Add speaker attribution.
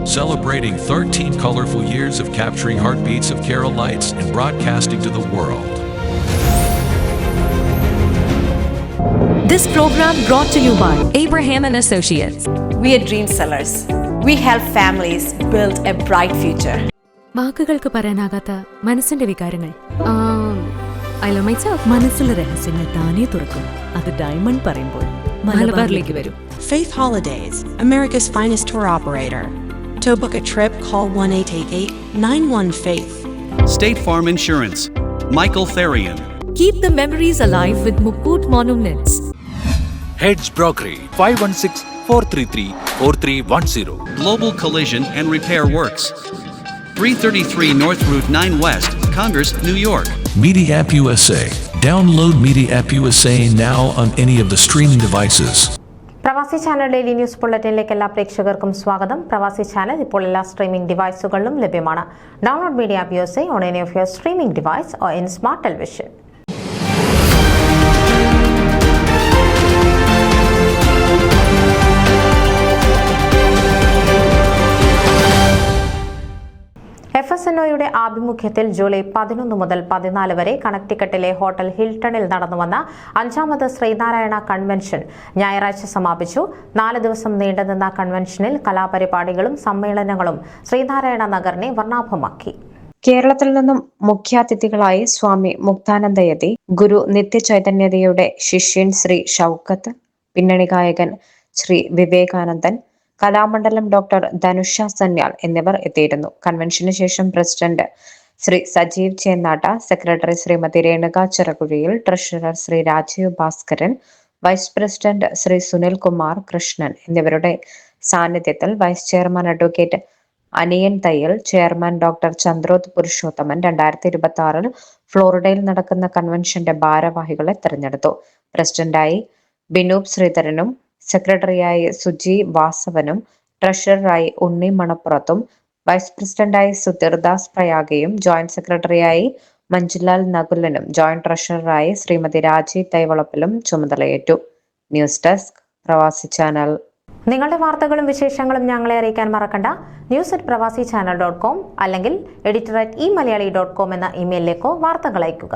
Speaker 1: celebrating 13 colorful years of capturing heartbeats of Kerala lights and broadcasting to the world.
Speaker 2: This program brought to you by Abraham and Associates.
Speaker 3: We are dream sellers. We help families build a bright future.
Speaker 2: വാക്കുകൾക്ക് പറയാനാകാത്ത മനസ്സിന്റെ വികാരങ്ങൾ. I love myself. മനസ്സിലെ രഹസ്യങ്ങൾ താനേ തുറക്കും. അത് diamond പറയുമ്പോൾ മലബാറിലേക്ക് വരും.
Speaker 4: Faith Holidays, America's finest tour operator. To book a trip, call 1-888-91-FAITH.
Speaker 5: State Farm Insurance, Michael Therian.
Speaker 2: Keep the memories alive with Mukut Monuments.
Speaker 6: Heads Brokery 516-433-4310.
Speaker 5: Global Collision and Repair Works, 333 North Route 9 West, Congress, New York.
Speaker 1: Media App USA. Download Media App USA now on any of the streaming devices.
Speaker 7: പ്രവാസി channel daily news ബുള്ളറ്റിനിലേക്ക് എല്ലാ പ്രേക്ഷകർക്കും സ്വാഗതം. പ്രവാസി channel ഇപ്പോൾ എല്ലാ streaming ഡിവൈസുകളിലും ലഭ്യമാണ്. Download media app USA on any of your streaming device or in smart television. FSNOയുടെ ആഭിമുഖ്യത്തിൽ July 11 മുതൽ 14 വരെ കണക്ടിക്കട്ടിലെ ഹോട്ടൽ ഹിൽട്ടണിൽ നടന്നുവന്ന 5ാമത് ശ്രീനാരായണ കൺവെൻഷൻ ഞായറാഴ്ച സമാപിച്ചു. 4 ദിവസം നീണ്ടുനിന്ന കൺവെൻഷനിൽ കലാപരിപാടികളും സമ്മേളനങ്ങളും ശ്രീനാരായണ നഗറിനെ വർണ്ണാഭമാക്കി.
Speaker 8: കേരളത്തിൽ നിന്നും മുഖ്യാതിഥികളായി സ്വാമി മുക്താനന്ദയതി, ഗുരു നിത്യചൈതന്യതയുടെ ശിഷ്യൻ ശ്രീ ഷൗക്കത്ത്, പിന്നണി ഗായകൻ ശ്രീ വിവേകാനന്ദൻ, കലാമണ്ഡലം ഡോക്ടർ ധനുഷ സന്യാൽ എന്നിവർ എത്തിയിരുന്നു. കൺവെൻഷന് ശേഷം president Shri Sajeev Chennatta, secretary Shrimati Renuka Chirakuzhiyil, treasurer Shri Rajeev Bhaskaran, vice president Shri Sunil Kumar Krishnan എന്നിവരുടെ സാന്നിധ്യത്തിൽ vice chairman advocate Aniyan Thayyil, chairman doctor Chandroth Purushothaman 2026 ഫ്ലോറിഡയിൽ നടക്കുന്ന കൺവെൻഷന്റെ ഭാരവാഹികളെ തെരഞ്ഞെടുത്തു. പ്രസിഡന്റായി ബിനൂപ് ശ്രീധരനും, സെക്രട്ടറിയായി സുജി വാസവനും, ട്രഷററായി ഉണ്ണി മണപ്പുറത്തും, വൈസ് പ്രസിഡന്റായി സുധീർദാസ് പ്രയാഗയും, ജോയിന്റ് സെക്രട്ടറിയായി മഞ്ജുലാൽ നകുലനും, ജോയിന്റ് ട്രഷററായി ശ്രീമതി രാജി തൈവളപ്പിലും ചുമതലയേറ്റു. ന്യൂസ് ഡെസ്ക്, പ്രവാസി ചാനൽ.
Speaker 7: നിങ്ങളുടെ വാർത്തകളും വിശേഷങ്ങളും ഞങ്ങളെ അറിയിക്കാൻ മറക്കണ്ട. news@pravasichannel.com അല്ലെങ്കിൽ editor@eMalayali.com എന്ന ഇമെയിലിലേക്കോ വാർത്തകൾ അയയ്ക്കുക.